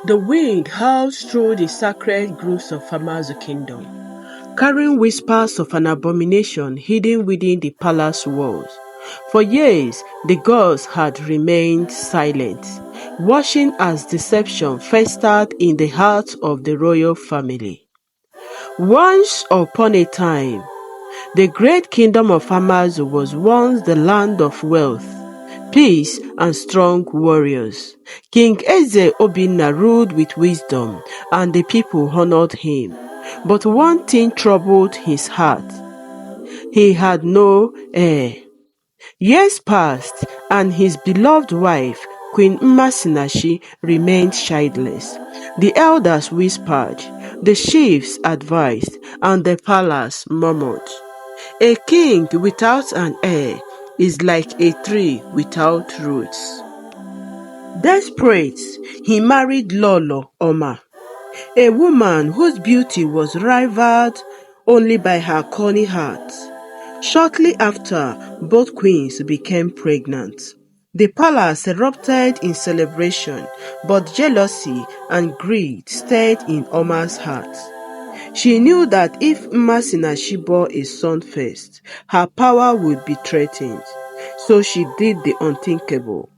The wind howls through the sacred groves of Amazu kingdom, carrying whispers of an abomination hidden within the palace walls. For years, the gods had remained silent, watching as deception festered in the heart of the royal family. Once upon a time, the great kingdom of Amazu was once the land of wealth, peace, and strong warriors. King Eze Obinna ruled with wisdom, and the people honored him. But one thing troubled his heart. He had no heir. Years passed, and his beloved wife, Queen Mmasinachi, remained childless. The elders whispered, the chiefs advised, and the palace murmured. A king without an heir is like a tree without roots. Desperate, he married Lolo Oma, a woman whose beauty was rivaled only by her cunning heart. Shortly after, both queens became pregnant. The palace erupted in celebration, but jealousy and greed stayed in Oma's heart. She knew that if Mmasinachi bore a son first, her power would be threatened. So she did the unthinkable.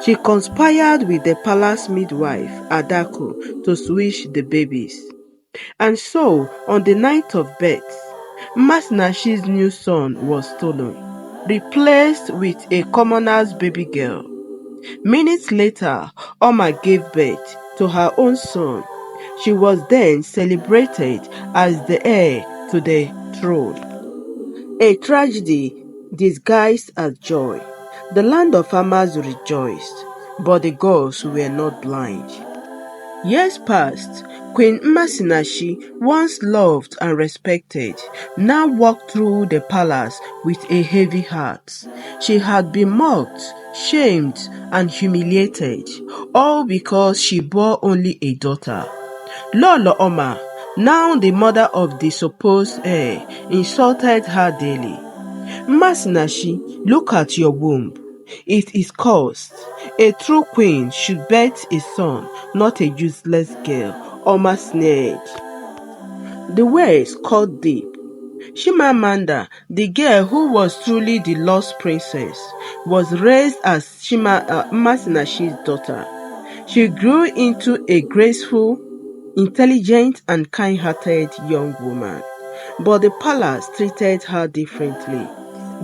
She conspired with the palace midwife, Adako, to switch the babies. And so, on the night of birth, Mmasinachi's new son was stolen, replaced with a commoner's baby girl. Minutes later, Oma gave birth to her own son. She was then celebrated as the heir to the throne. A tragedy disguised as joy. The land of Amazu rejoiced, but the gods were not blind. Years passed. Queen Mmasinachi, once loved and respected, now walked through the palace with a heavy heart. She had been mocked, shamed, and humiliated, all because she bore only a daughter. Lolo Oma, now the mother of the supposed heir, insulted her daily. Mmasinachi, look at your womb. It is cursed. A true queen should birth a son, not a useless girl, Oma sneered. The words cut deep. Chimamanda, the girl who was truly the lost princess, was raised as Mmasinachi's daughter. She grew into a graceful, intelligent, and kind-hearted young woman. But the palace treated her differently.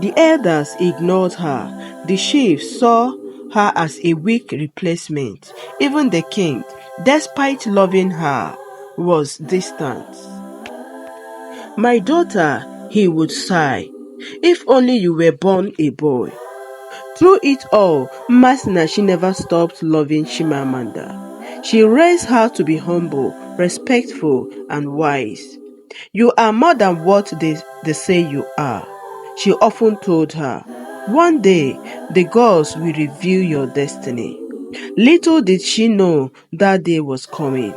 The elders ignored her. The chiefs saw her as a weak replacement. Even the king, despite loving her, was distant. My daughter, he would sigh, if only you were born a boy. Through it all, Mmasinachi never stopped loving Chimamanda. She raised her to be humble, respectful, and wise. You are more than what they say you are, she often told her. One day, the gods will reveal your destiny. Little did she know that day was coming.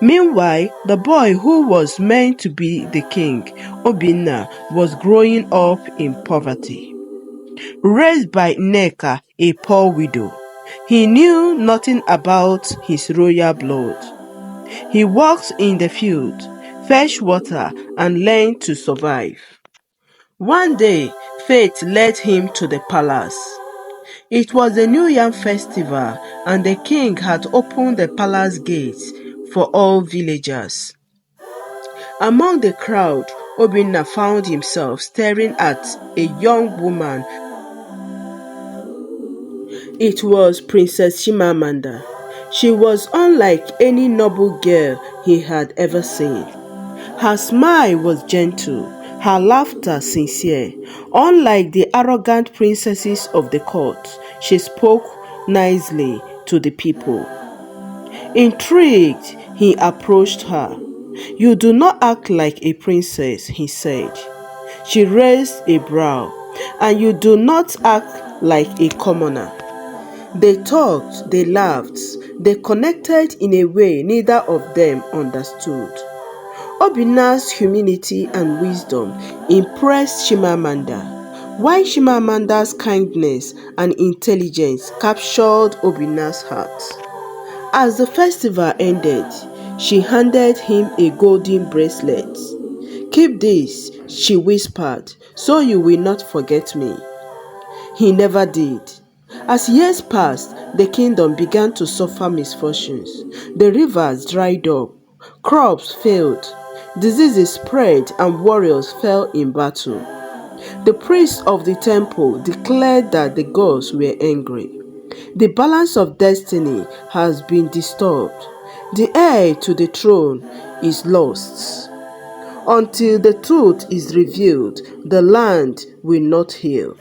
Meanwhile, the boy who was meant to be the king, Obinna, was growing up in poverty. Raised by Nneka, a poor widow, he knew nothing about his royal blood. He worked in the field, fetched water, and learned to survive. One day, fate led him to the palace. It was the New Yam festival, and the king had opened the palace gates for all villagers. Among the crowd, Obinna found himself staring at a young woman. It was Princess Chimamanda. She was unlike any noble girl he had ever seen. Her smile was gentle, her laughter sincere. Unlike the arrogant princesses of the court, she spoke nicely to the people. Intrigued, he approached her. You do not act like a princess, he said. She raised a brow. And you do not act like a commoner. They talked, they laughed, they connected in a way neither of them understood. Obinna's humility and wisdom impressed Chimamanda, while Chimamanda's kindness and intelligence captured Obinna's heart. As the festival ended, she handed him a golden bracelet. "Keep this," she whispered, "so you will not forget me." He never did. As years passed, the kingdom began to suffer misfortunes. The rivers dried up, crops failed, diseases spread, and warriors fell in battle. The priests of the temple declared that the gods were angry. The balance of destiny has been disturbed. The heir to the throne is lost. Until the truth is revealed, the land will not heal.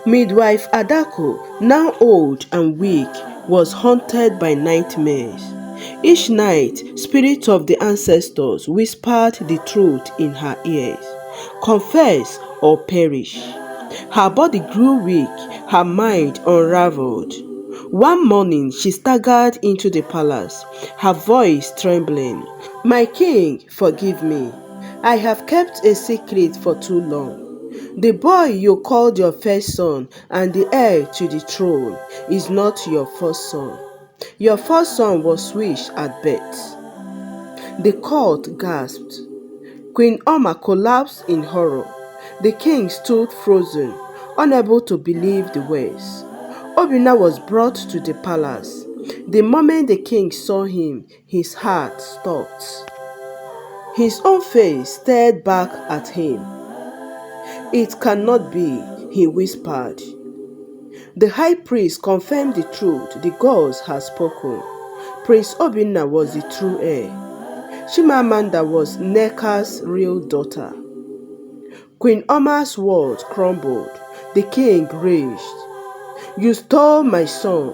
Midwife Adako, now old and weak, was haunted by nightmares. Each night, spirits of the ancestors whispered the truth in her ears: confess or perish. Her body grew weak, her mind unraveled. One morning, she staggered into the palace, her voice trembling. "My king, forgive me. I have kept a secret for too long. The boy you called your first son and the heir to the throne is not your first son. Your first son was switched at birth." The court gasped. Queen Oma collapsed in horror. The king stood frozen, unable to believe the words. Obinna was brought to the palace. The moment the king saw him, his heart stopped. His own face stared back at him. "It cannot be," he whispered. The high priest confirmed the truth. The gods had spoken. Prince Obinna was the true heir. Chimamanda was Nneka's real daughter. Queen Oma's world crumbled. The king raged. "You stole my son,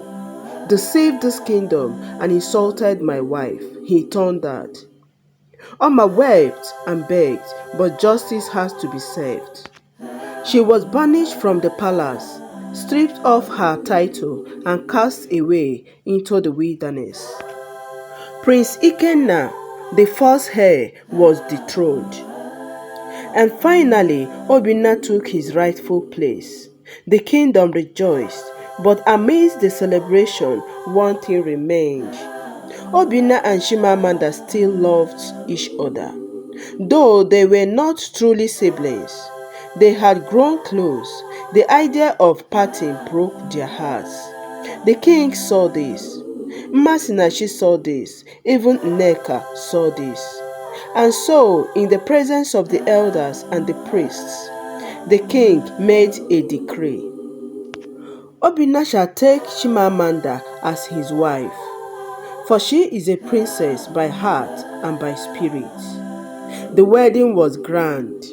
deceived this kingdom, and insulted my wife," he thundered. Oma wept and begged, but justice has to be served. She was banished from the palace, stripped of her title, and cast away into the wilderness. Prince Ikenna, the first heir, was dethroned. And finally, Obinna took his rightful place. The kingdom rejoiced, but amidst the celebration, one thing remained. Obinna and Chimamanda still loved each other. Though they were not truly siblings, they had grown close. The idea of parting broke their hearts. The king saw this. Mmasinachi saw this. Even Nneka saw this. And so, in the presence of the elders and the priests, the king made a decree. Obinna shall take Chimamanda as his wife, for she is a princess by heart and by spirit. The wedding was grand.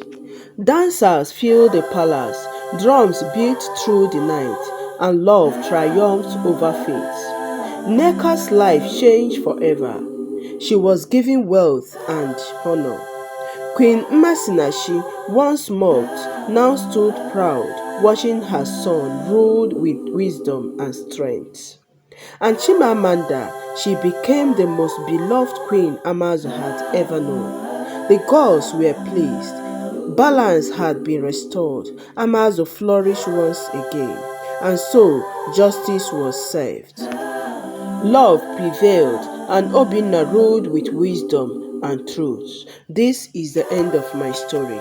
Dancers filled the palace, drums beat through the night, and love triumphed over fate. Nneka's life changed forever. She was given wealth and honor. Queen Mmasinachi, once mocked, now stood proud, watching her son ruled with wisdom and strength. And Chimamanda, she became the most beloved queen Amazu had ever known. The gods were pleased. Balance had been restored. Amazu flourished once again. And so, justice was served. Love prevailed, and Obinna ruled with wisdom and truth. This is the end of my story.